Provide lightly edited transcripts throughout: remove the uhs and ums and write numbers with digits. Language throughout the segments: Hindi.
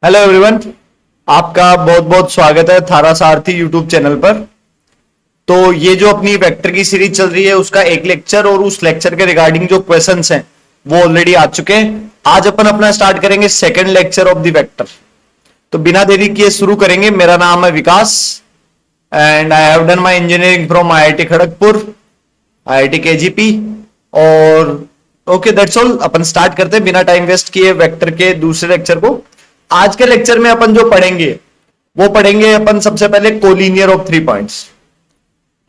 Hello everyone. आपका बहुत बहुत स्वागत है थारा सारथी यूट्यूब चैनल पर। तो ये जो अपनी वेक्टर की सीरीज चल रही है उसका एक लेक्चर और उस लेक्चर के रिगार्डिंग जो क्वेश्चंस हैं वो ऑलरेडी आ चुके हैं। आज अपन अपना स्टार्ट करेंगे second lecture of the vector. तो बिना देरी किए शुरू करेंगे। मेरा नाम है Vikas and I have done my engineering from IIT Kharagpur, IIT KGP. और ओके दैट्स ऑल। अपन स्टार्ट करते हैं बिना टाइम वेस्ट किए वेक्टर के दूसरे लेक्चर को। आज के लेक्चर में अपन जो पढ़ेंगे वो पढ़ेंगे अपन सबसे पहले कोलिनियर ऑफ 3 पॉइंट्स।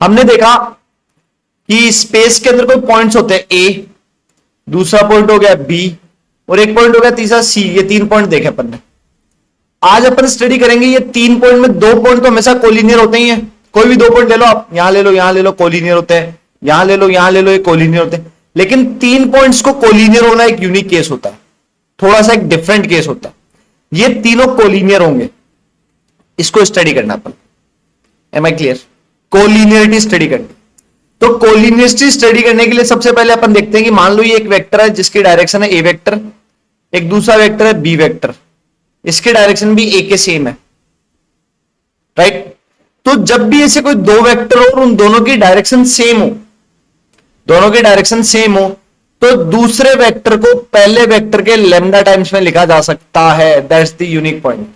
हमने देखा कि स्पेस के अंदर कोई पॉइंट्स होते हैं ए, दूसरा पॉइंट हो गया बी और एक पॉइंट हो गया तीसरा सी। ये 3 पॉइंट देखे अपन ने। आज अपन स्टडी करेंगे ये 3 पॉइंट में 2 पॉइंट तो हमेशा कोलिनियर होते ही हैं। कोई भी 2 पॉइंट ले लो आप, यहां ले लो, यहां ले लो, कोलिनियर होते हैं। यहां ले लो, यहां ले लो, ये कोलिनियर होते हैं। लेकिन 3 पॉइंट्स को कोलिनियर होना एक यूनिक केस होता है, थोड़ा सा एक डिफरेंट केस होता है। ये तीनों कोलिनियर होंगे, इसको स्टडी करना अपन। Am I clear? Collinearity study करनी। तो कोलिनियरिटी स्टडी करने के लिए सबसे पहले अपन देखते हैं कि मान लो ये एक वेक्टर है जिसकी डायरेक्शन है ए वेक्टर, एक दूसरा वेक्टर है बी वेक्टर, इसके डायरेक्शन भी ए के सेम है, राइट? तो जब भी ऐसे कोई 2 वेक्टर हो और उन दोनों की डायरेक्शन सेम हो, दोनों की डायरेक्शन सेम हो, तो दूसरे वेक्टर को पहले वेक्टर के लेमडा टाइम्स में लिखा जा सकता है। That's the unique point.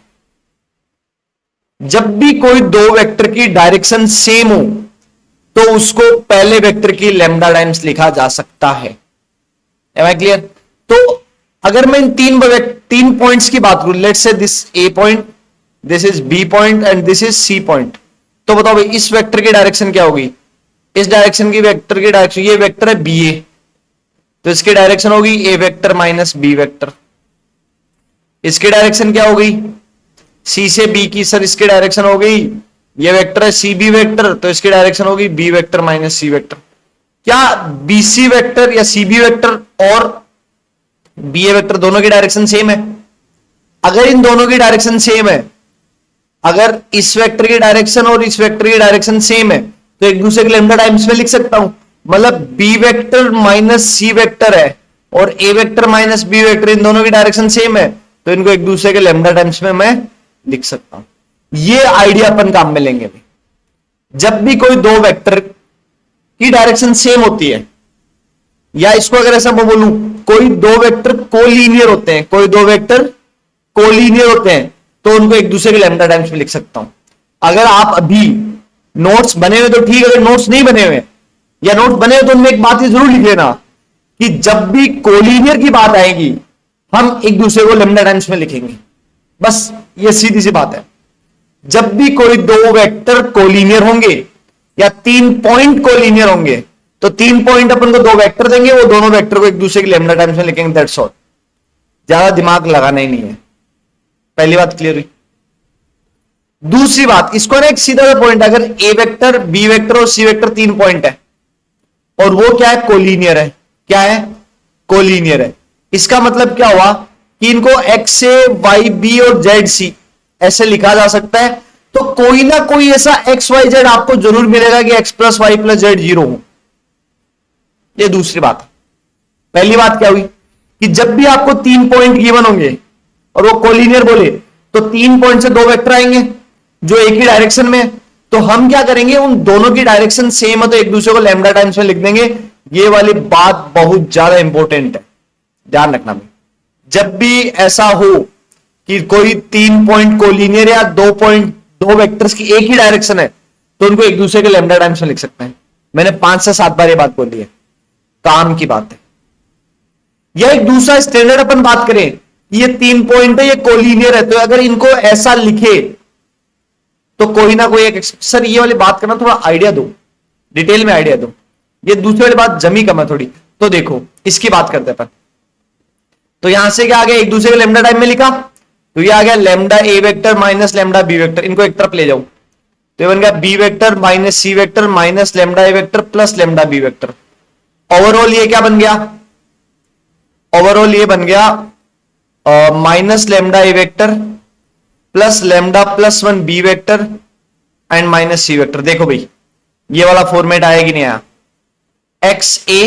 जब भी कोई 2 वेक्टर की डायरेक्शन सेम हो तो उसको पहले वेक्टर की लेमडा टाइम्स लिखा जा सकता है। Am I clear? तो अगर मैं इन 3 पॉइंट्स की बात करूं, let's say this A point, this is B point and this is C point, तो बताओ भाई इस वेक्टर की डायरेक्शन क्या होगी? इस डायरेक्शन की वेक्टर की डायरेक्शन, ये वेक्टर है बी ए, तो इसकी डायरेक्शन होगी ए वेक्टर माइनस बी वेक्टर। इसकी डायरेक्शन क्या हो गई? सी से बी की, सर इसकी डायरेक्शन हो गई, ये वेक्टर है सी बी वेक्टर, तो इसकी डायरेक्शन होगी B vector minus C vector. क्या बी सी वेक्टर या सी बी वेक्टर और बी ए वेक्टर दोनों की डायरेक्शन सेम है? अगर इन दोनों की डायरेक्शन सेम है, अगर इस वेक्टर की डायरेक्शन और इस वेक्टर की डायरेक्शन सेम है, तो एक दूसरे के लेमडा टाइम्स में लिख सकता हूं। मतलब B vector minus C vector है और ए वेक्टर माइनस बी वेक्टर, इन दोनों की डायरेक्शन सेम है, तो इनको एक दूसरे के लेमडा टाइम्स में मैं लिख सकता हूं। ये आइडिया अपन काम में लेंगे। जब भी कोई 2 वेक्टर की डायरेक्शन सेम होती है, या इसको अगर ऐसा मैं बोलूं, कोई 2 वेक्टर कोलिनियर होते हैं, कोई 2 वेक्टर कोलिनियर होते हैं, तो उनको एक दूसरे के लेमडा टाइम्स में लिख सकता हूं। अगर आप अभी नोट्स बने हुए तो ठीक, अगर नोट्स नहीं बने हुए या नोट बने तो उनमें एक बात ये जरूर लिख लेना कि जब भी कोलिनियर की बात आएगी हम एक दूसरे को लेमडा टाइम्स में लिखेंगे। बस ये सीधी सी बात है। जब भी कोई 2 वेक्टर कोलिनियर होंगे या 3 पॉइंट कोलिनियर होंगे, तो 3 पॉइंट अपन को 2 वेक्टर देंगे, वो दोनों वेक्टर को एक दूसरे के लेमडा टाइम्स में लिखेंगे। That's all. ज्यादा दिमाग लगाना ही नहीं है। पहली बात क्लियर हुई। दूसरी बात, इसको ना एक सीधा पॉइंट, अगर ए वेक्टर बी वेक्टर और सी वेक्टर 3 पॉइंट है और वो क्या है? कोलिनियर है। क्या है? कोलिनियर है। इसका मतलब क्या हुआ कि इनको एक्स ए वाई बी और जेड सी ऐसे लिखा जा सकता है। तो कोई ना कोई ऐसा एक्स वाई जेड आपको जरूर मिलेगा कि X plus Y plus Z 0 हो। ये दूसरी बात है। पहली बात क्या हुई कि जब भी आपको 3 पॉइंट गिवन होंगे और वो कोलिनियर बोले, तो 3 पॉइंट से 2 वेक्टर आएंगे जो एक ही डायरेक्शन में है। तो हम क्या करेंगे, उन दोनों की डायरेक्शन सेम है तो एक दूसरे को लैम्डा टाइम्स में लिख देंगे। ये वाली बात बहुत ज्यादा इंपॉर्टेंट है, ध्यान रखना। जब भी ऐसा हो कि कोई 3 पॉइंट कोलिनियर या 2 वेक्टर्स की एक ही डायरेक्शन है, तो उनको एक दूसरे के लैम्डा टाइम्स में लिख सकते हैं। मैंने 5 से 7 बार ये बात बोली है, काम की बात है। या एक दूसरा स्टैंडर्ड अपन बात करें, ये 3 पॉइंट है, ये कोलिनियर है, तो अगर इनको ऐसा लिखे तो कोई ना कोई एक, सर ये वाली बात करना थोड़ा आइडिया दो, डिटेल में आइडिया दो, ये दूसरी वाली बात जमी कम है थोड़ी। तो देखो इसकी बात करते हैं अपन। तो यहां से क्या आ गया, एक दूसरे के लेमडा टाइम में लिखा, तो ये आ गया lambda A vector minus lambda B vector. इनको एक तरफ ले जाऊं तो बन गया B vector minus C vector minus lambda A vector plus lambda B vector. Overall ये क्या बन गया? ओवरऑल ये बन गया minus lambda A vector plus lambda plus 1 B vector and minus C vector. देखो भाई ये वाला फॉर्मेट आया कि नहीं आया? X A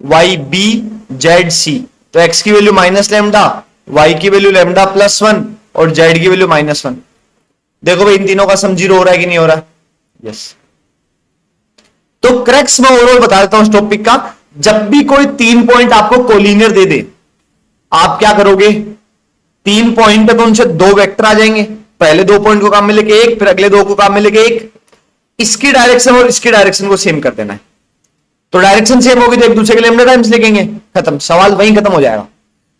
Y B Z सी, तो एक्स की वैल्यू माइनस लेमडा, वाई की वैल्यू लेमडा प्लस 1 और जेड की वैल्यू -1। देखो भाई इन तीनों का सम 0 हो रहा है कि नहीं हो रहा? यस। तो क्रैक्स मैं ओवरऑल बता देता हूं इस टॉपिक का। जब भी कोई 3 पॉइंट आपको कोलिनियर दे दे, आप क्या करोगे? 3 पॉइंट है तो उनसे 2 वेक्टर आ जाएंगे। पहले 2 पॉइंट को काम में लेके एक, फिर अगले 2 को काम में लेके एक। इसकी डायरेक्शन और इसकी डायरेक्शन को सेम कर देना है। तो डायरेक्शन सेम होगी तो एक दूसरे के लेमडा टाइम्स लिखेंगे, खत्म, सवाल वहीं खत्म हो जाएगा।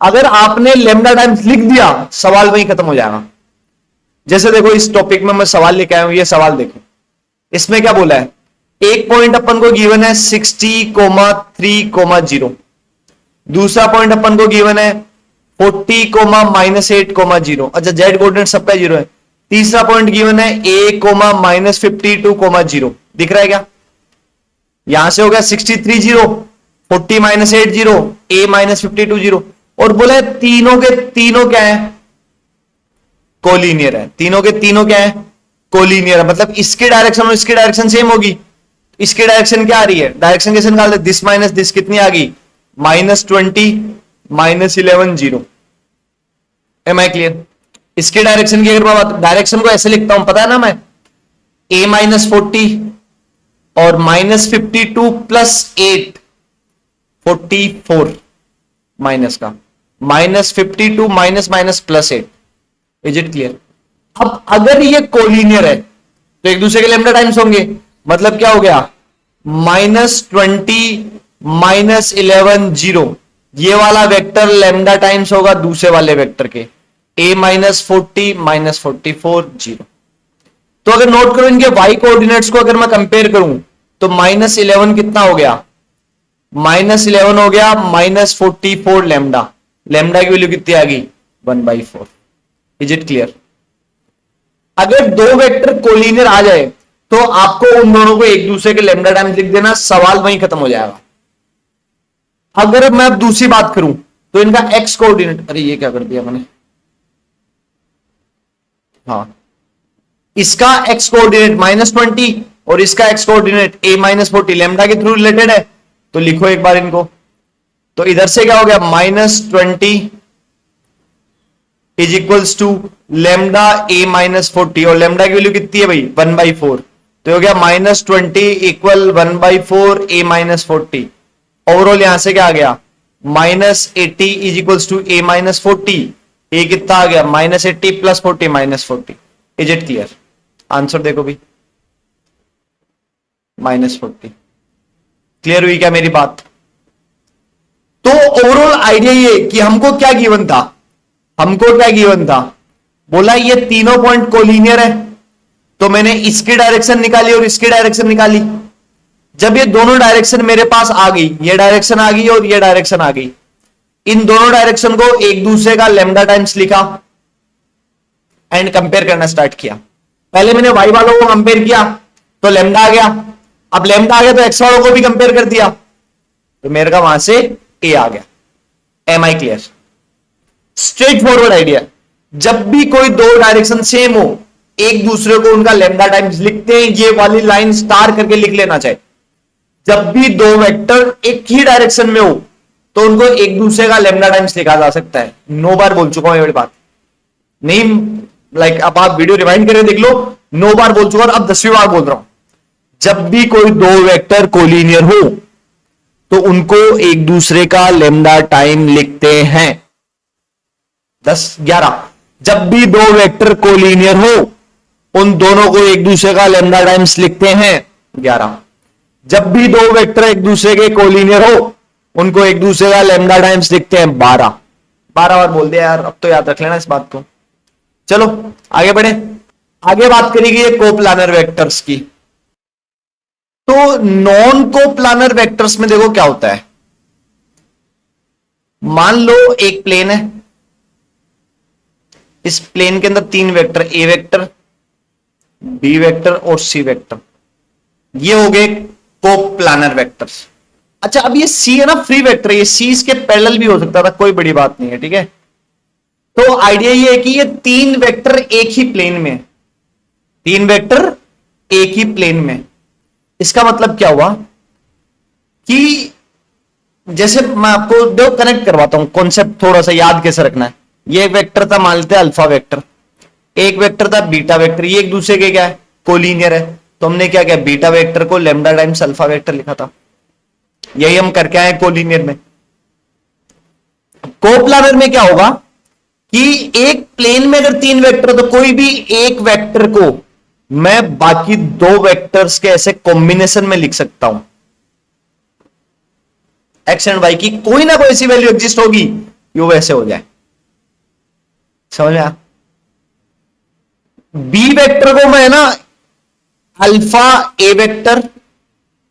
अगर आपने लेमडा टाइम्स लिख दिया, सवाल वहीं खत्म हो जाएगा। जैसे देखो इस टॉपिक में मैं सवाल लेके आया हूं, ये सवाल देखो, इसमें क्या बोला है? एक पॉइंट अपन को गिवन है 60,3,0। दूसरा पॉइंट अपन को गिवन है 40,-8,0। अच्छा, जेड कोऑर्डिनेट सबका 0 है। तीसरा पॉइंट गिवन है a,-52,0। दिख रहा है क्या? यहां से हो गया 63,0, 40-8,0, a-52,0। और बोला है तीनों के तीनों क्या है? कोलिनियर है। तीनों के तीनों क्या है? कोलिनियर है। मतलब इसकी डायरेक्शन और इसकी डायरेक्शन सेम होगी। इसकी डायरेक्शन क्या आ रही है? डायरेक्शन कैसे निकाल दे? दिस माइनस दिस कितनी आ गई? -20, -11, 0। Am I clear? इसके डायरेक्शन की अगर मैं बात, डायरेक्शन को ऐसे लिखता हूं, पता है ना मैं, a-40 और -52 + 8, 44 माइनस का, -52 माइनस +8। Is it clear? अब अगर ये कोलिनियर है तो एक दूसरे के लेमडा टाइम्स होंगे। मतलब क्या हो गया? -20 -11 0। ये वाला वेक्टर लेमडा टाइम्स होगा दूसरे वाले वेक्टर के, a-40 -44 0। तो अगर नोट करो इनके y कोऑर्डिनेट्स को अगर मैं कंपेयर करूं तो -11 कितना हो गया? -11 हो गया -44 लेमडा। लेमडा की वैल्यू कितनी आ गई? 1/4। Is it clear? अगर दो वेक्टर कोलिनियर आ जाए तो आपको उन दोनों को एक दूसरे के लेमडा टाइम्स लिख देना, सवाल वहीं खत्म हो जाएगा। अगर मैं अब दूसरी बात करूं तो इनका x कोऑर्डिनेट, अरे ये क्या कर दिया मैंने, हाँ, इसका x कोऑर्डिनेट -20 और इसका x कोऑर्डिनेट a-40 लेमडा के थ्रू रिलेटेड है, तो लिखो एक बार इनको। तो इधर से क्या हो गया? -20 is equals to lambda a-40, और लेमडा की वैल्यू कितनी है भाई? 1/4। तो हो गया -20 इक्वल 1/4 a-40। ओवरऑल यहां से क्या आ गया? -80 इज इक्वल्स टू a-40। ए कितना आ गया? -80 + 40 -40। Is it clear? आंसर देखो भी, -40। क्लियर हुई क्या मेरी बात? तो ओवरऑल आइडिया ये कि हमको क्या गिवन था? हमको क्या गिवन था? बोला ये तीनों पॉइंट कोलिनियर है, तो मैंने इसकी डायरेक्शन निकाली और इसकी डायरेक्शन निकाली। जब ये दोनों डायरेक्शन मेरे पास आ गई, ये डायरेक्शन आ गई और ये डायरेक्शन आ गई, इन दोनों डायरेक्शन को एक दूसरे का लेमडा टाइम्स लिखा एंड कंपेयर करना स्टार्ट किया। पहले मैंने y वालों को कंपेयर किया तो लेमडा आ गया, अब लेमडा आ गया तो x वालों को भी कंपेयर कर दिया, तो मेरे का वहां से a आ गया। Am I clear? Straight forward idea. जब भी कोई दो डायरेक्शन सेम हो, एक दूसरे को उनका लेमडा टाइम्स लिखते हैं, ये वाली लाइन स्टार करके लिख लेना चाहिए। जब भी दो वेक्टर एक ही डायरेक्शन में हो तो उनको एक दूसरे का लेमडा टाइम्स लिखा जा सकता है। 9 बार बोल चुका हूं ये बात, नहीं लाइक अब आप वीडियो रिवाइंड करके देख लो, 9 बार बोल चुका और अब 10वीं बार बोल रहा हूं। जब भी कोई दो वेक्टर कोलिनियर हो तो उनको एक दूसरे का लेमडा टाइम लिखते हैं। 10, 11। जब भी दो वेक्टर कोलिनियर हो उन दोनों को एक दूसरे का लेमडा टाइम्स लिखते हैं। 11। जब भी दो वेक्टर एक दूसरे के कोलिनियर हो उनको एक दूसरे का लेमडा टाइम्स लिखते हैं। 12 बार बोल दिया यार, अब तो याद रख लेना इस बात को। चलो आगे बढ़े, आगे बात करेंगे कोप्लानर वेक्टर्स की। तो नॉन कोप्लानर वेक्टर्स में देखो क्या होता है। मान लो एक प्लेन है, इस प्लेन के अंदर 3 वेक्टर, ए वेक्टर, बी वेक्टर और सी वेक्टर, ये हो गए कोप्लानर वेक्टर्स। अच्छा, अब ये सी है ना फ्री वेक्टर, ये सी इसके पैरेलल भी हो सकता था, कोई बड़ी बात नहीं है, ठीक है। तो आइडिया ये है कि ये 3 वेक्टर एक ही प्लेन में, 3 वेक्टर एक ही प्लेन में। इसका मतलब क्या हुआ कि जैसे मैं आपको दो कनेक्ट करवाता हूं, कॉन्सेप्ट थोड़ा सा याद कैसे रखना है। ये एक वेक्टर था, मान लेते हैं अल्फा वेक्टर, एक वेक्टर था बीटा वेक्टर, ये एक दूसरे के क्या है, कोलिनियर है। तो हमने क्या किया, बीटा वेक्टर को लैम्डा टाइम्स अल्फा वेक्टर लिखा था। यही हम करके आए कोलिनियर में। कोप्लानर में क्या होगा कि एक प्लेन में अगर तीन वेक्टर, तो कोई भी एक वेक्टर को मैं बाकी दो वेक्टर्स के ऐसे कॉम्बिनेशन में लिख सकता हूं। एक्स एंड वाई की कोई ना कोई ऐसी वैल्यू एग्जिस्ट होगी कि वो वैसे हो जाए। समझ में आया? बी वेक्टर को मैं ना अल्फा ए vector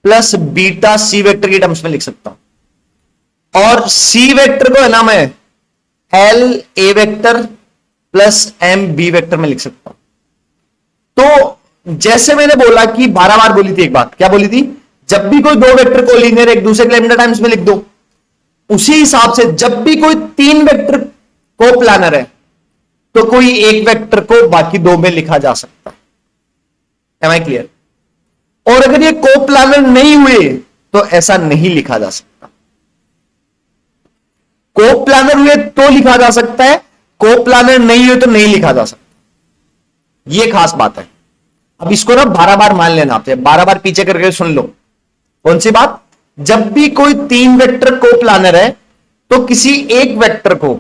plus beta C vector के टर्म्स में लिख सकता हूं, और सी वेक्टर को है ना मैं L A vector plus M B vector में लिख सकता हूं। तो जैसे मैंने बोला कि 12 बार बोली थी एक बात, क्या बोली थी, जब भी कोई दो वेक्टर को लीनियर एक दूसरे के लैम्डा टाइम्स में लिख दो। उसी हिसाब से जब भी कोई तीन वेक्टर को प्लानर है, तो कोई एक वेक्टर को बाकी दो में लिखा जा सकता है। Am I clear? और अगर ये को प्लानर नहीं हुए तो ऐसा नहीं लिखा जा सकता। को प्लानर हुए तो लिखा जा सकता है, को प्लानर नहीं हुए तो नहीं लिखा जा सकता। ये खास बात है। अब इसको ना 12 बार मान लेना, आपसे 12 बार पीछे करके सुन लो। कौन सी बात? जब भी कोई तीन वेक्टर को प्लानर है, तो किसी एक वेक्टर को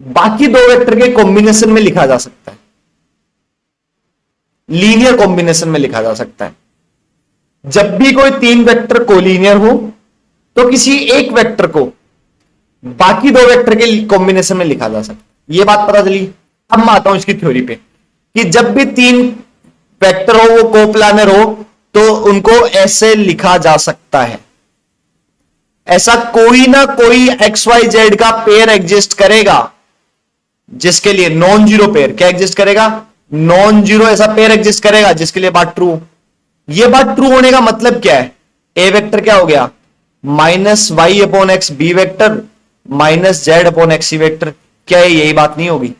बाकी दो वेक्टर के कॉम्बिनेशन में लिखा जा सकता है, लीनियर कॉम्बिनेशन में लिखा जा सकता है। जब भी कोई तीन वेक्टर कोलिनियर हो, तो किसी एक वेक्टर को बाकी दो वेक्टर के कॉम्बिनेशन में लिखा जा सकता है। यह बात पता चली? अब मैं आता हूं इसकी थ्योरी पे, कि जब भी तीन वेक्टर हो वो कोप्लानर हो, तो उनको ऐसे लिखा जा सकता है। ऐसा कोई ना कोई एक्स वाई जेड का पेयर एग्जिस्ट करेगा, जिसके लिए नॉन जीरो पेयर क्या एग्जिस्ट करेगा, नॉन जीरो ऐसा पेयर एग्जिस्ट करेगा जिसके लिए बात ट्रू। ये बात ट्रू होने का मतलब क्या है, ए वेक्टर क्या हो गया, minus Y upon X B vector minus Z upon X C vector. क्या है, यही बात नहीं होगी?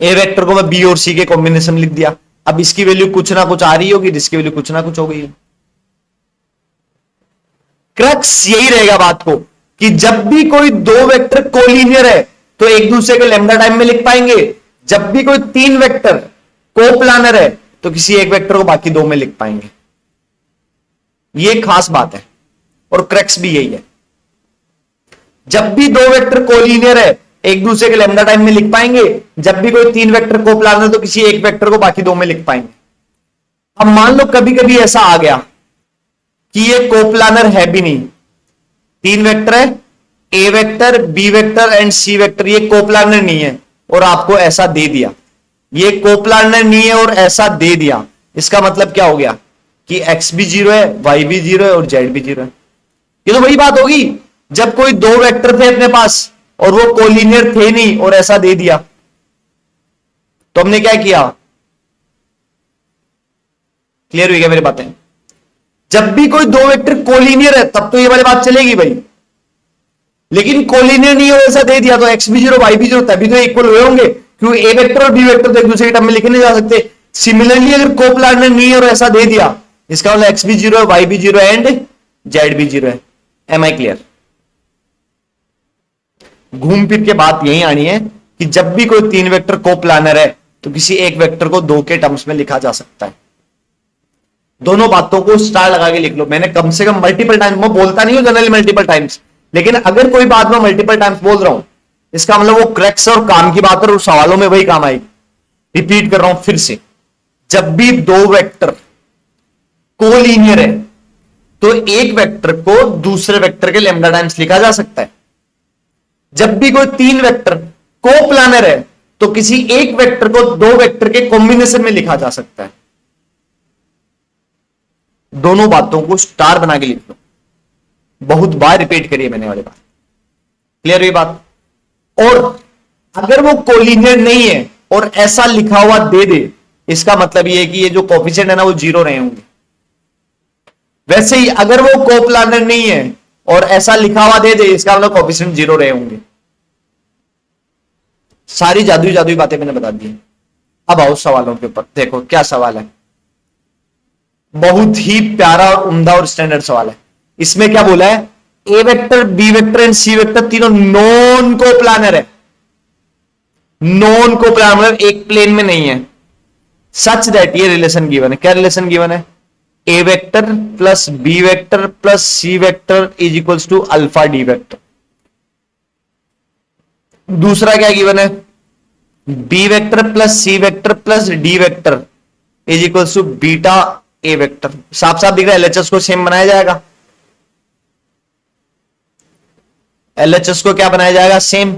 ए वेक्टर को मैं बी और सी के कॉम्बिनेशन लिख दिया, अब इसकी वैल्यू कुछ ना कुछ आ रही होगी, इसकी वैल्यू कुछ ना कुछ हो गई। क्रक्स यही रहेगा बात को, कि जब भी कोई दो वेक्टर कोलिनियर है तो एक दूसरे के लैम्डा टाइम में लिख पाएंगे। जब भी कोई तीन वेक्टर कोप्लानर है तो किसी एक वेक्टर को बाकी दो में लिख पाएंगे। यह खास बात है, और क्रक्स भी यही है। जब भी दो वेक्टर कोलिनियर है एक दूसरे के लैम्डा टाइम में लिख पाएंगे। जब भी कोई तीन वेक्टर कोप्लानर तो किसी एक वेक्टर को बाकी दो में लिख पाएंगे। अब मान लो कभी कभी ऐसा आ गया कि ये कोप्लानर है भी नहीं, तीन वेक्टर है, A vector B vector and C vector, ये कोप्लानर नहीं है, और आपको ऐसा दे दिया, ये कोप्लानर नहीं है और ऐसा दे दिया। इसका मतलब क्या हो गया कि एक्स भी जीरो है, वाई भी जीरो है और जेड भी जीरो है। ये तो वही बात होगी जब कोई दो वेक्टर थे अपने पास और वो कोलिनियर थे नहीं और ऐसा दे दिया, तो हमने क्या किया? क्लियर हुई क्या मेरी बातें? जब भी कोई दो वेक्टर कोलिनियर है तब तो ये वाली बात चलेगी भाई, लेकिन कोलिनियर नहीं हो ऐसा दे दिया तो एक्स भी जीरो वाई भी जीरो, तभी तो इक्वल हुए होंगे, क्योंकि ए वेक्टर और बी वेक्टर तो एक दूसरे के टर्म में लिखे नहीं जा सकते। सिमिलरली अगर कोप्लानर नहीं है और ऐसा दे दिया, इसका मतलब एक्स भी जीरो है, वाई भी जीरो है एंड जेड भी जीरो है। Am I clear? घूम फिर के बात यही आनी है कि जब भी कोई तीन वेक्टर कोप्लानर है तो किसी एक वेक्टर को दो के टर्म्स में लिखा जा सकता है। दोनों बातों को स्टार लगा के लिख लो। मैंने कम से कम मल्टीपल टाइम्स, मैं बोलता नहीं हूं जनरली मल्टीपल टाइम्स, लेकिन अगर कोई बात मैं मल्टीपल टाइम्स बोल रहा हूं, इसका मतलब वो क्रक्स और काम की बात और सवालों में वही काम आएगी। रिपीट कर रहा हूं फिर से, जब भी दो वेक्टर कोलिनियर है तो एक वेक्टर को दूसरे वेक्टर के लैम्डा टाइम्स लिखा जा सकता है। जब भी कोई तीन वेक्टर कोप्लानर है तो किसी एक वेक्टर को दो वेक्टर के कॉम्बिनेशन में लिखा जा सकता है। दोनों बातों को स्टार बना के लिख लो, बहुत बार रिपीट करिए मैंने वाली बात। क्लियर हुई बात? और अगर वो कोलिनियर नहीं है और ऐसा लिखा हुआ दे दे, इसका मतलब ये है कि ये जो कोफिशिएंट है ना वो जीरो रहे होंगे। वैसे ही अगर वो कोप्लानर नहीं है और ऐसा लिखा हुआ दे दे, इसका मतलब कोफिशिएंट जीरो रहे होंगे। सारी जादुई जादुई बातें मैंने बता दी। अब आओ सवालों के ऊपर, देखो क्या सवाल है। बहुत ही प्यारा और उम्दा और स्टैंडर्ड सवाल है। इसमें क्या बोला है, A vector B vector and C vector तीनों नॉन कोप्लानर है। नॉन को प्लानर मतलब एक प्लेन में नहीं है, सच दैट ये रिलेशन गिवन है। क्या रिलेशन गिवन है? A vector plus B vector plus C vector is equals to alpha D vector. दूसरा क्या गिवन है? B vector plus C vector plus D vector is equals to beta A vector. साफ साफ दिख रहा है एलएचएस को सेम बनाया जाएगा। एलएचएस को क्या बनाया जाएगा? सेम।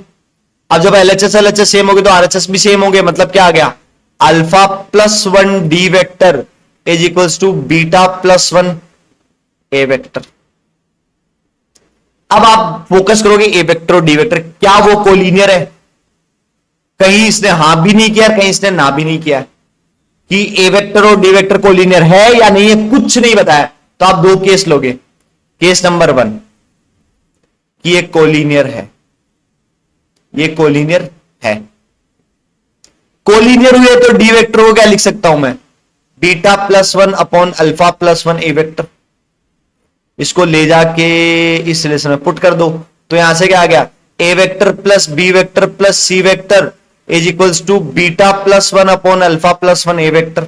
अब जब एलएचएस एलएचएस सेम होगी तो आरएचएस भी सेम होंगे, मतलब क्या आ गया? Alpha plus one D vector is equals to beta plus one A vector. अब आप फोकस करोगे ए वेक्टर और डी वेक्टर, क्या वो कोलिनियर है? कहीं इसने हां भी नहीं किया, कहीं इसने ना भी नहीं किया कि ए वेक्टर और डी वेक्टर कोलिनियर है या नहीं है, कुछ नहीं बताया। तो आप दो केस लोगे। केस नंबर वन कि ये कोलिनियर है, ये कोलिनियर है। कोलिनियर हुए तो डी वेक्टर को क्या लिख सकता हूं मैं? Beta plus one upon alpha plus one A vector. इसको ले जाके इस रिलेशन में पुट कर दो, तो यहां से क्या आ गया? A vector plus B vector plus C vector is equals to beta plus one upon alpha plus one A vector.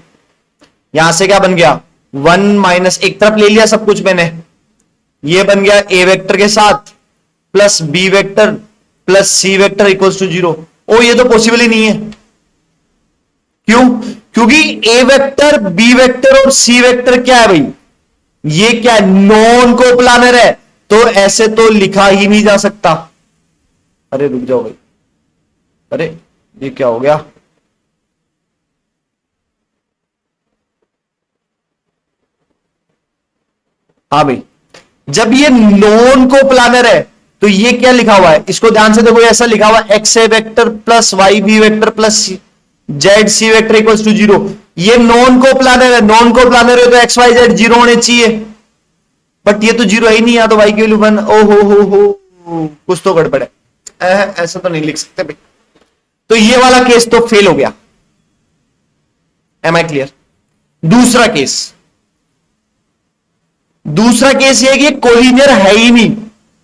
यहां से क्या बन गया? वन माइनस, एक तरफ ले लिया सब कुछ मैंने, ये बन गया ए वेक्टर के साथ plus B vector plus C vector equals to zero. ओ ये तो पॉसिबल ही नहीं है। क्यों? क्योंकि ए वेक्टर बी वेक्टर और सी वेक्टर क्या है भाई? ये क्या है? नॉन कोप्लानर है, तो ऐसे तो लिखा ही नहीं जा सकता। अरे रुक जाओ भाई, अरे ये क्या हो गया? हाँ भाई, जब ये नॉन कोप्लानर है तो ये क्या लिखा हुआ है? इसको ध्यान से देखो, ऐसा लिखा हुआ X A vector plus Y B vector plus Z C vector equals to zero. ये नॉन कोप्लानर है, नॉन कोप्लानर है तो एक्स वाई जेड जीरो होने चाहिए, बट ये तो जीरो ही नहीं है, तो वाई की वैल्यू वन। ओ हो कुछ तो गड़बड़ है, ऐसा तो नहीं लिख सकते भाई। तो ये वाला केस तो फेल हो गया। Am I clear? दूसरा केस ये है कि कोलिनियर है ही नहीं,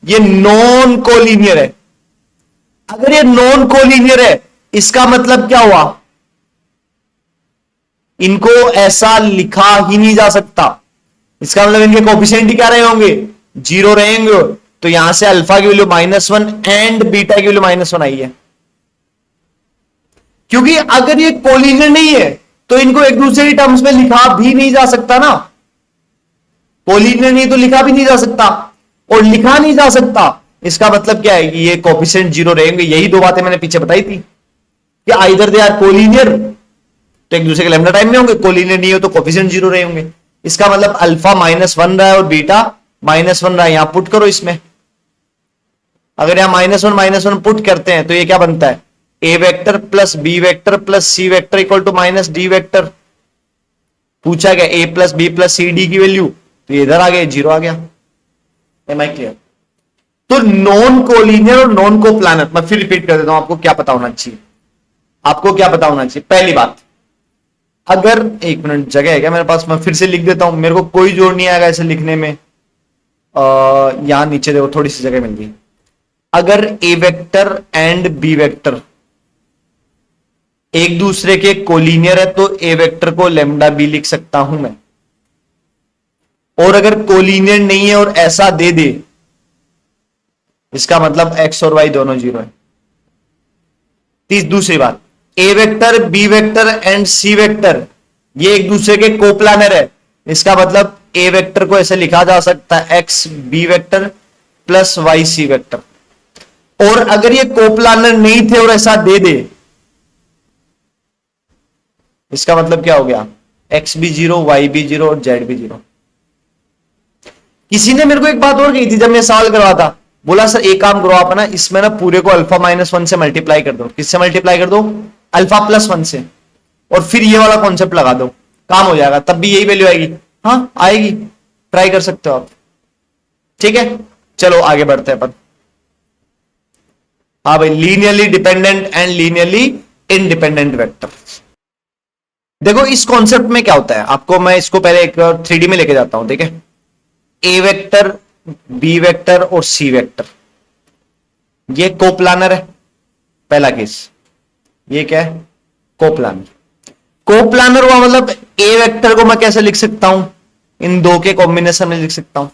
ये नॉन कोलिनियर है। अगर ये नॉन कोलिनियर है, इसका मतलब क्या हुआ? इनको ऐसा लिखा ही नहीं जा सकता। इसका मतलब इनके कोफिशिएंट ही क्या रहे होंगे? जीरो रहेंगे। तो यहां से अल्फा की वैल्यू -1 एंड बीटा की वैल्यू -1 आई है। क्योंकि अगर ये कोलिनियर नहीं है तो इनको एक दूसरे की टर्म्स में लिखा भी नहीं जा सकता ना। कोलिनियर नहीं तो लिखा भी नहीं जा सकता, और लिखा नहीं जा सकता इसका मतलब क्या है? कि ये कोफिशिएंट जीरो रहेंगे। यही दो बातें मैंने पीछे बताई थी कि आइदर दे आर कोलिनियर तो एक दूसरे के लैम्डा टाइम में होंगे, कोलिनियर नहीं हो तो कोफिशिएंट जीरो रहे होंगे। इसका मतलब अल्फा -1 रहा है और बीटा -1 रहा है। यहां पुट करो इसमें, अगर यहां -1 पुट करते हैं तो ये क्या बनता है? A vector plus B vector plus C vector equal to minus D vector. पूछा गया A plus B plus C D की वैल्यू, तो इधर आ गया, जीरो आ गया। Am I clear? तो नॉन कोलिनियर और नॉन कोप्लानर, मैं फिर रिपीट कर देता हूं, आपको क्या पता होना चाहिए। आपको क्या पता होना चाहिए? पहली बात, अगर एक मिनट जगह है क्या मेरे पास? मैं फिर से लिख देता हूं, मेरे को कोई जोर नहीं आएगा ऐसे लिखने में। यहां नीचे देखो थोड़ी सी जगह मिल गई। अगर ए वेक्टर एंड बी वेक्टर एक दूसरे के कोलिनियर है तो ए वेक्टर को लेमडा बी लिख सकता हूं मैं। और अगर कोलिनियर नहीं है और ऐसा दे दे, इसका मतलब एक्स और वाई दोनों जीरो है। दूसरी बात, A vector B vector and C vector ये एक दूसरे के कोप्लानर है, इसका मतलब ए वेक्टर को ऐसे लिखा जा सकता है X B vector plus Y C vector. और अगर ये कोप्लानर नहीं थे और ऐसा दे दे, इसका मतलब क्या हो गया? एक्स भी जीरो, वाई भी जीरो और जेड भी जीरो। किसी ने मेरे को एक बात और कही थी जब मैं सवाल करवा था, बोला सर एक काम करो आप ना, इसमें ना पूरे को अल्फा -1 से मल्टीप्लाई कर दो। किससे मल्टीप्लाई कर दो? अल्फा +1 से, और फिर ये वाला कॉन्सेप्ट लगा दो, काम हो जाएगा, तब भी यही वैल्यू आएगी। हाँ आएगी, ट्राई कर सकते हो आप। ठीक है, चलो आगे बढ़ते हैं अपन। हाँ भाई, linearly dependent and linearly independent vector. देखो इस कॉन्सेप्ट में क्या होता है, आपको मैं इसको पहले एक 3D में लेके जाता हूं। ठीक है, ए वेक्टर बी वेक्टर और सी वेक्टर ये कोप्लानर है, पहला केस। ये क्या है? कोप्लानर। कोप्लानर हुआ मतलब ए वेक्टर को मैं कैसे लिख सकता हूं? इन दो के कॉम्बिनेशन में लिख सकता हूं।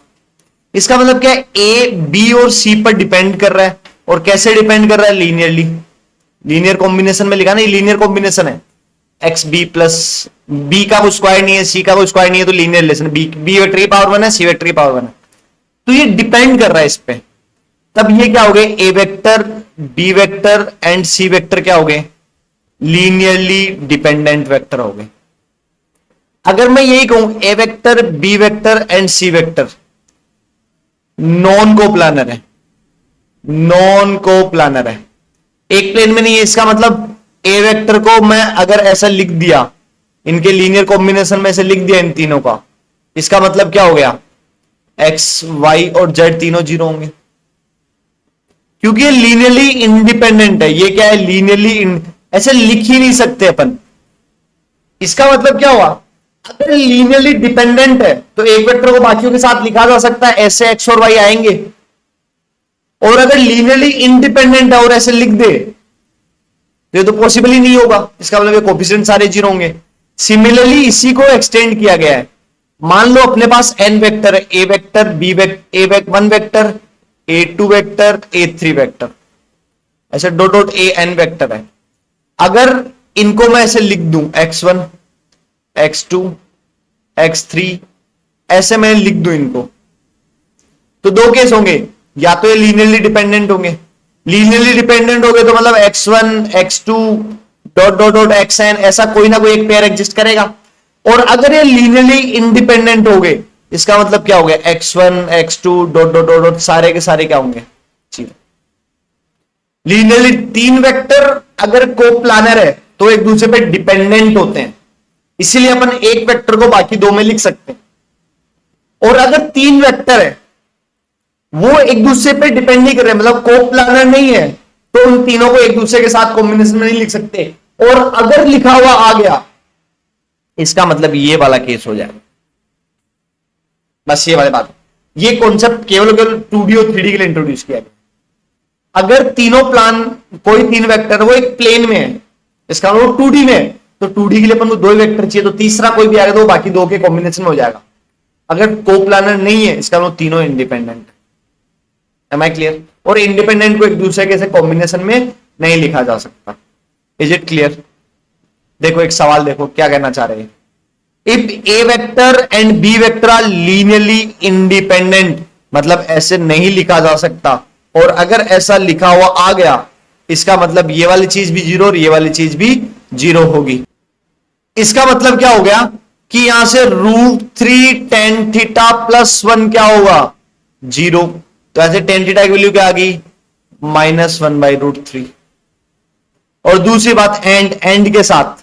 इसका मतलब क्या है? ए बी और सी पर डिपेंड कर रहा है। और कैसे डिपेंड कर रहा है? लीनियरली। लीनियर कॉम्बिनेशन में लिखा ना, ये लीनियर कॉम्बिनेशन है। एक्स बी प्लस बी का कोई स्क्वायर नहीं है, सी का कोई स्क्वायर नहीं है, तो लीनियर रिलेशन। बी वेक्टर की पावर 1 है, सी वेक्टर की पावर 1 है, तो ये डिपेंड कर रहा है इस पे। तब ये क्या हो गए? A vector, B vector and C vector क्या हो गए? लीनियरली डिपेंडेंट वेक्टर हो गए। अगर मैं यही कहूं A vector, B vector and C vector non coplanar है, नॉन कोप्लानर है, एक प्लेन में नहीं है, इसका मतलब ए वेक्टर को मैं अगर ऐसा लिख दिया, इनके लीनियर कॉम्बिनेशन में से लिख दिया इन तीनों का, इसका मतलब क्या हो गया? एक्स वाई और जेड तीनों जीरो होंगे, क्योंकि ये लीनियरली इंडिपेंडेंट है। ये क्या है? लीनियरली ऐसे लिख ही नहीं सकते अपन। इसका मतलब क्या हुआ? अगर लीनियरली डिपेंडेंट है तो एक वेक्टर को बाकियों के साथ लिखा जा सकता है, ऐसे एक्स और वाई आएंगे। और अगर लीनियरली इंडिपेंडेंट है और ऐसे लिख दे तो ये तो पॉसिबल ही नहीं होगा। इसका मतलब ये कोफिशिएंट सारे जीरो होंगे। सिमिलरली इसी को एक्सटेंड किया गया है। मान लो अपने पास एन वेक्टर है, A vector, B vector, one vector, A two vector, A three vector, ऐसे dot dot A N vector है। अगर इनको मैं ऐसे लिख दूं x1, x2, x3, ऐसे मैं लिख दूं इनको, तो दो केस होंगे। या तो ये लीनियरली डिपेंडेंट होंगे, लीनियरली डिपेंडेंट हो गए तो मतलब x1, x2 dot dot dot xn, ऐसा कोई ना कोई एक पेयर एग्जिस्ट करेगा। और अगर ये लीनियरली इंडिपेंडेंट हो गए, इसका मतलब क्या हो गया? x1, x2 dot dot dot सारे के सारे क्या होंगे? लीनियरली तीन वेक्टर अगर कोप्लानर है तो एक दूसरे पे डिपेंडेंट होते हैं, इसीलिए अपन एक वेक्टर को बाकी दो में लिख सकते हैं। और अगर तीन वेक्टर है वो एक दूसरे पे डिपेंड नहीं कर रहे, मतलब कोप्लानर नहीं है, तो उन तीनों को एक दूसरे के साथ कॉम्बिनेशन में नहीं लिख सकते। और अगर लिखा हुआ आ गया, इसका मतलब ये वाला केस हो जाएगा। बस ये वाली बात। ये कॉन्सेप्ट केवल 2D और 3D के लिए इंट्रोड्यूस किया गया। अगर तीनों प्लान, कोई तीन वेक्टर वो एक प्लेन में है, इसका मतलब 2D में है, तो 2D के लिए अपन को दो वेक्टर चाहिए, तो तीसरा कोई भी आएगा तो बाकी दो के कॉम्बिनेशन में हो जाएगा। अगर कोप्लानर नहीं है, इसका मतलब तीनों इंडिपेंडेंट। Am I clear? और इंडिपेंडेंट को एक दूसरे के कॉम्बिनेशन में नहीं लिखा जा सकता। Is it clear? देखो एक सवाल देखो क्या कहना चाह रहे हैं। If A vector and B vector are linearly independent, मतलब ऐसे नहीं लिखा जा सकता, और अगर ऐसा लिखा हुआ आ गया, इसका मतलब ये वाली चीज भी जीरो और ये वाली चीज भी जीरो होगी। इसका मतलब क्या हो गया कि यहां से √3 tan थीटा प्लस 1 क्या होगा? जीरो। तो ऐसे tan थीटा की वैल्यू क्या आ गई? -1/√3। और दूसरी बात एंड के साथ,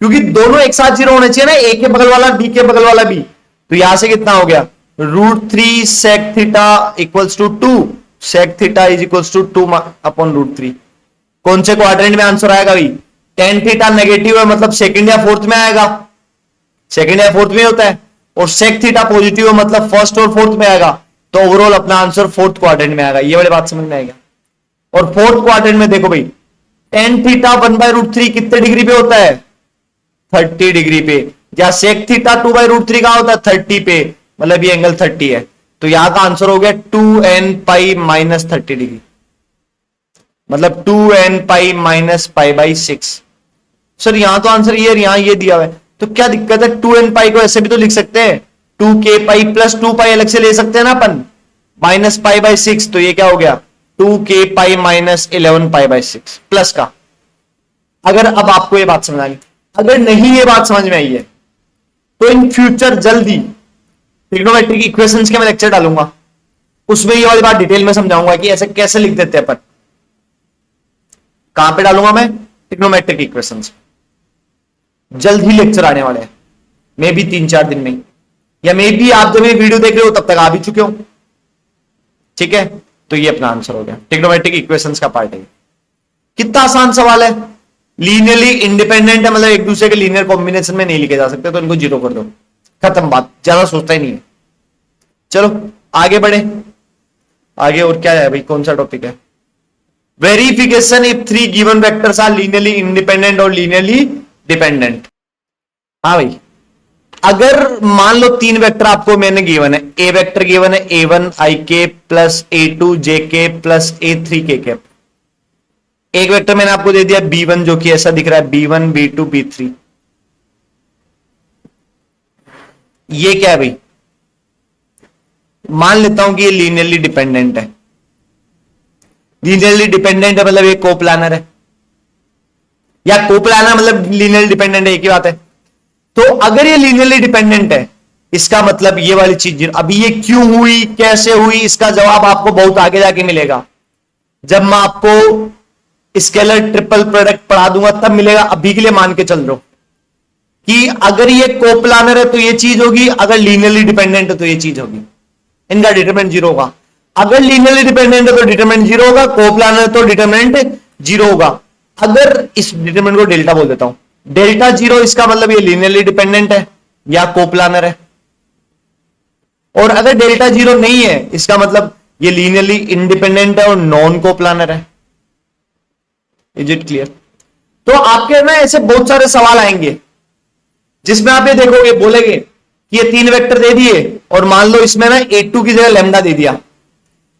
क्योंकि दोनों एक साथ जीरो होने चाहिए ना, ए के बगल वाला बी के बगल वाला भी, तो यहां से कितना हो गया? √3 sec theta equals to 2, sec theta is equals to 2/√3। कौन से क्वाड्रेंट में आंसर आएगा भाई? tan थीटा नेगेटिव है, मतलब सेकंड या फोर्थ में आएगा, सेकंड या फोर्थ में होता है। और sec थीटा पॉजिटिव है, मतलब फर्स्ट और फोर्थ में आएगा। तो ओवरऑल अपना आंसर फोर्थ क्वाड्रेंट में आएगा। ये वाली बात समझ में आएगा। और फोर्थ क्वाड्रेंट में देखो भाई, tan थीटा 1/√3 कितने डिग्री पे होता है? 30 डिग्री पे। या sec थीटा 2/√3 कहां होता है? 30 पे, मतलब ये एंगल 30 है। तो यहां का आंसर हो गया 2n पाई माइनस 30 डिग्री, मतलब 2n पाई माइनस π/6। सर यहां तो आंसर ये, यहां ये दिया हुआ है, तो क्या दिक्कत है? 2n पाई को ऐसे भी तो लिख सकते हैं, 2k पाई प्लस 2 पाई अलग से ले सकते हैं ना अपन, माइनस π/6। तो ये क्या हो गया? 2k पाई माइनस 11 π/6 प्लस का। अगर अब आपको ये बात समझ आ गई, अगर नहीं ये बात समझ में आई है, तो इन फ्यूचर जल्दी ट्रिग्नोमेट्रिक इक्वेशंस के मैं लेक्चर डालूंगा, उसमें ये वाली बात डिटेल में समझाऊंगा कि ऐसे कैसे लिख देते हैं अपन। कहां पे डालूंगा मैं? Trigonometric equations. जल्द ही लेक्चर आने वाले हैं, मे भी 3-4 दिन में, या मे भी आप जब ये वीडियो देख रहे हो तब तक आ भी चुके हो। ठीक है, तो ये अपना आंसर हो गया, ट्रिग्नोमेट्रिक इक्वेशंस का पार्ट है। कितना आसान सवाल है। लीनियरली इंडिपेंडेंट है, मतलब एक दूसरे के लीनियर कॉम्बिनेशन में नहीं लिखे जा सकते, तो इनको जीरो कर दो, खत्म बात, ज्यादा सोचता ही नहीं है। चलो आगे बढ़े। आगे और क्या है भाई, कौन सा टॉपिक है? Verification if three given vectors are linearly independent और लीनियरली डिपेंडेंट। हाँ भाई, अगर मान लो तीन वेक्टर आपको मैंने गिवन है, ए वेक्टर गिवन है a1 i के प्लस a2 j के प्लस a3 k के। एक वेक्टर मैंने आपको दे दिया b1 जो कि ऐसा दिख रहा है b1 b2 b3। ये क्या है भाई, मान लेता हूं कि ये लीनियरली डिपेंडेंट है। लीनियरली डिपेंडेंट है मतलब ये कोप्लानर है, या कोप्लानर मतलब लीनियरली डिपेंडेंट है, एक ही बात है। तो अगर ये लीनियरली डिपेंडेंट है, इसका मतलब ये वाली चीज, अभी ये क्यों हुई कैसे हुई, इसका जवाब आपको बहुत आगे जाके मिलेगा, जब मैं आपको स्केलर ट्रिपल प्रोडक्ट पढ़ा दूंगा तब मिलेगा। अभी के लिए मान के चल रहा हूं कि अगर ये कोप्लानर है तो ये चीज होगी, अगर लीनियरली डिपेंडेंट है तो ये चीज होगी, इनका डिटरमिनेंट जीरो होगा। अगर लीनियरली डिपेंडेंट है तो डिटरमिनेंट जीरो होगा, कोप्लानर है तो डिटरमिनेंट जीरो होगा। अगर इस डिटरमिनेंट को डेल्टा बोल देता हूं, डेल्टा जीरो, इसका मतलब ये लीनियरली डिपेंडेंट है या कोप्लानर है। और अगर डेल्टा जीरो नहीं है, इसका मतलब ये लीनियरली इंडिपेंडेंट है और नॉन कोप्लानर है। Is it clear? तो आपके ना ऐसे बहुत सारे सवाल आएंगे जिसमें आप ये देखोगे, बोलेंगे कि ये तीन वेक्टर दे दिए और मान लो इसमें ना a2 की जगह लैम्डा दे दिया,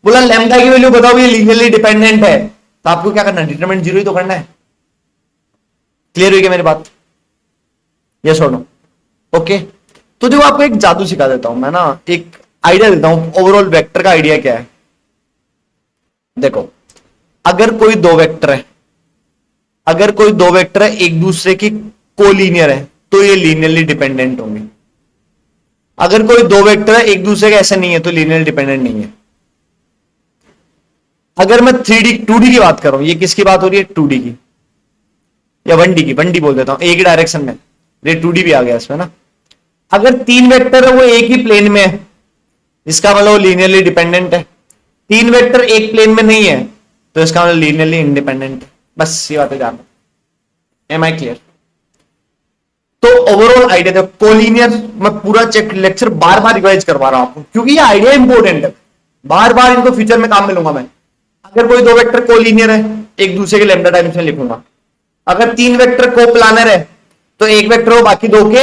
बोला लैम्डा की वैल्यू बताओ, ये लीनियरली डिपेंडेंट है, तो आपको क्या करना है, डिटरमिनेंट जीरो ही तो करना है। क्लियर हुई क्या मेरी बात? यस और नो? ओके। तो देखो आपको एक जादू सिखा देता हूं मैं ना, एक आइडिया देता हूं ओवरऑल वेक्टर का आइडिया क्या है। देखो, अगर कोई दो वेक्टर है, अगर कोई दो वेक्टर है एक दूसरे की कोलीनियर है तो ये लीनियरली डिपेंडेंट होंगे। अगर कोई दो वेक्टर है एक दूसरे के ऐसे नहीं है तो लीनियरली डिपेंडेंट नहीं है। अगर मैं 3D 2D की बात कर रहा हूं, ये किसकी बात हो रही है, 2D की या 1D की, 1D बोल देता हूं, एक ही डायरेक्शन में, ये 2D भी आ गया इसमें ना। अगर तीन वेक्टर है वो एक ही प्लेन में है, इसका मतलब लीनियरली डिपेंडेंट है। तीन वेक्टर एक प्लेन में नहीं है तो इसका मतलब लीनियरली इंडिपेंडेंट है। बस ये बातें जानना। Am I clear? तो ओवरऑल आइडिया देखो, कोलिनियर, मैं पूरा चेक लेक्चर बार बार रिवाइज करवा रहा हूं आपको क्योंकि ये आइडिया इंपॉर्टेंट है, बार बार इनको फ्यूचर में काम में लूंगा मैं। अगर कोई दो वेक्टर कोलिनियर है, एक दूसरे के लैम्डा टाइम्स में लिखूंगा। अगर तीन वेक्टर कोप्लानर है तो एक वेक्टर को बाकी दो के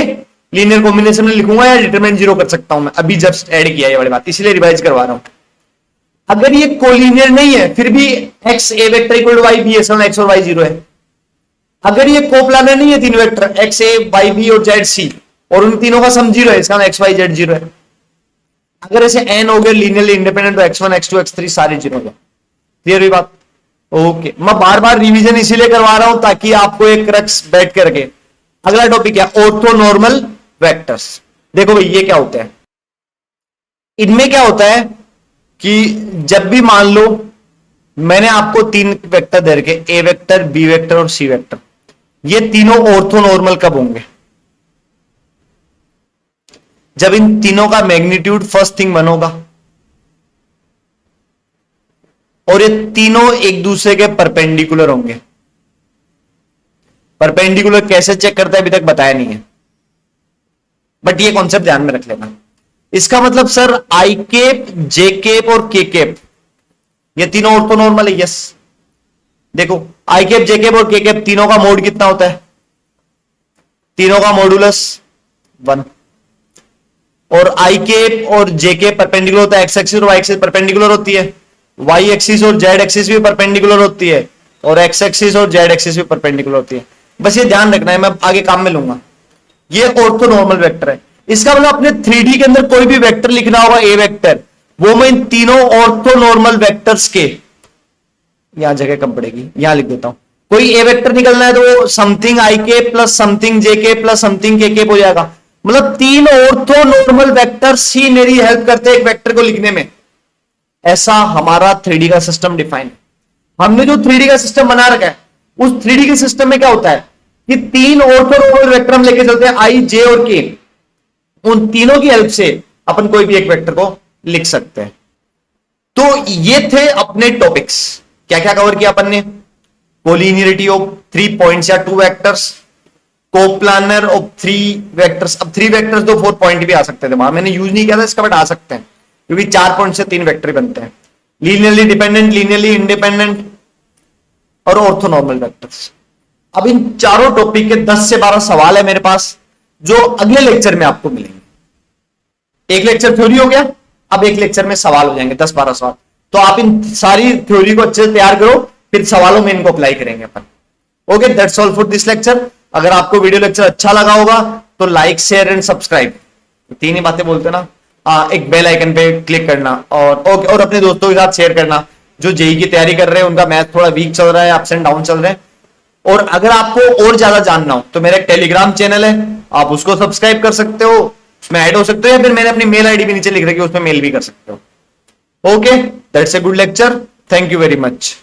लीनियर कॉम्बिनेशन में लिखूंगा या डिटरमिनेंट जीरो कर सकता हूं मैं। अभी जस्ट ऐड किया ये वाली बात, इसलिए रिवाइज करवा रहा हूं। अगर ये कोलिनियर नहीं है फिर भी X A vector equal to Y B, ऐसा एक्स और वाई जीरो है। अगर ये कोप्लानर नहीं है तीन vector X A Y B और जेड सी, और उन तीनों का सम जीरो है, इसका एक्स वाई जेड जीरो है। अगर ऐसे एन हो गए लीनियरली इंडिपेंडेंट तो X one X two X three सारे जीरो हो गए। क्लियर हुई बात? ओके। मैं बार बार रिवीजन इसीलिए करवा रहा हूं ताकि आपको एक रक्स बैठ करके। अगला टॉपिक क्या, ऑर्थोनॉर्मल वेक्टर्स। देखो भाई ये क्या होता है, इनमें क्या होता है कि जब भी मान लो मैंने आपको तीन वेक्टर दे रखे, ए वेक्टर बी वेक्टर और सी वेक्टर, ये तीनों ऑर्थोनॉर्मल कब होंगे, जब इन तीनों का मैग्नीट्यूड फर्स्ट थिंग 1 होगा और ये तीनों एक दूसरे के परपेंडिकुलर होंगे। परपेंडिकुलर कैसे चेक करता है अभी तक बताया नहीं है, बट ये कॉन्सेप्ट ध्यान में रख लेना। इसका मतलब sir I cap J cap और के केप ये तीनों ऑर्थोनॉर्मल है। यस, देखो आई केप जे केप और के केप तीनों का मोड कितना होता है, तीनों का मॉडुलस 1। और आई केप और जे केप परपेंडिकुलर होता है, एक्स एक्सिस और वाई एक्सिस परपेंडिकुलर होती है, वाई एक्सिस और जेड एक्सिस भी परपेंडिकुलर होती है, और एक्स एक्सिस और जेड एक्सिस भी परपेंडिकुलर होती है। बस ये ध्यान रखना है, मैं आगे काम में लूंगा। ये ऑर्थोनॉर्मल वेक्टर है। इसका मतलब अपने 3D के अंदर कोई भी वेक्टर लिखना होगा ए वेक्टर, वो मैं इन तीनों ऑर्थोनॉर्मल वेक्टर्स के, यहां जगह कम पड़ेगी यहां लिख देता हूं, कोई ए वेक्टर निकलना है तो वो समथिंग आई के प्लस समथिंग जे के प्लस समथिंग के हो जाएगा। मतलब तीन ऑर्थोनॉर्मल वेक्टर्स ही मेरी हेल्प करते हैं एक वेक्टर को लिखने में। ऐसा हमारा 3D का सिस्टम डिफाइन है। हमने जो 3D का सिस्टम बना रखा है उस 3D के सिस्टम में क्या होता है कि तीन ऑर्थोनॉर्मल वेक्टर हम लेके चलते हैं, आई जे और के। उन तीनों की हेल्प से अपन कोई भी एक वेक्टर को लिख सकते हैं। तो ये थे अपने टॉपिक्स। क्या क्या कवर किया अपन ने, कोलिनियरिटी ऑफ 3 पॉइंट्स या 2 वेक्टर्स, कोप्लानर ऑफ 3 वेक्टर्स। अब 3 वेक्टर्स तो 4 पॉइंट भी आ सकते थे, वहां मैंने यूज नहीं किया था इसका, बट आ सकते हैं क्योंकि 4 पॉइंट से 3 वेक्टर बनते हैं। लीनियरली डिपेंडेंट, लीनियरली इंडिपेंडेंट, और ऑर्थोनॉर्मल वेक्टर्स। अब इन चारों टॉपिक के 10 से 12 सवाल है मेरे पास, जो अगले लेक्चर में आपको मिलेंगे। एक लेक्चर थ्योरी हो गया, अब एक लेक्चर में सवाल हो जाएंगे 10-12 सवाल। तो आप इन सारी थ्योरी को अच्छे से तैयार करो, फिर सवालों में इनको अप्लाई करेंगे अपन। Okay, that's all for this lecture. अगर आपको वीडियो लेक्चर अच्छा लगा होगा तो लाइक, शेयर एंड सब्सक्राइब, तीन ही बातें बोलते ना। एक बेल आइकन पे क्लिक करना और अपने दोस्तों के साथ शेयर करना जो जेई की तैयारी कर रहे हैं, उनका मैथ थोड़ा वीक चल रहा है, अप्स एंड डाउन चल रहे हैं। और अगर आपको और ज्यादा जानना हो तो मेरा एक टेलीग्राम चैनल है, आप उसको सब्सक्राइब कर सकते हो, उसमें ऐड हो सकते हो, या फिर मैंने अपनी मेल आईडी भी नीचे लिख रखी है, उसमें मेल भी कर सकते हो। Okay, that's a good lecture. Thank you very much.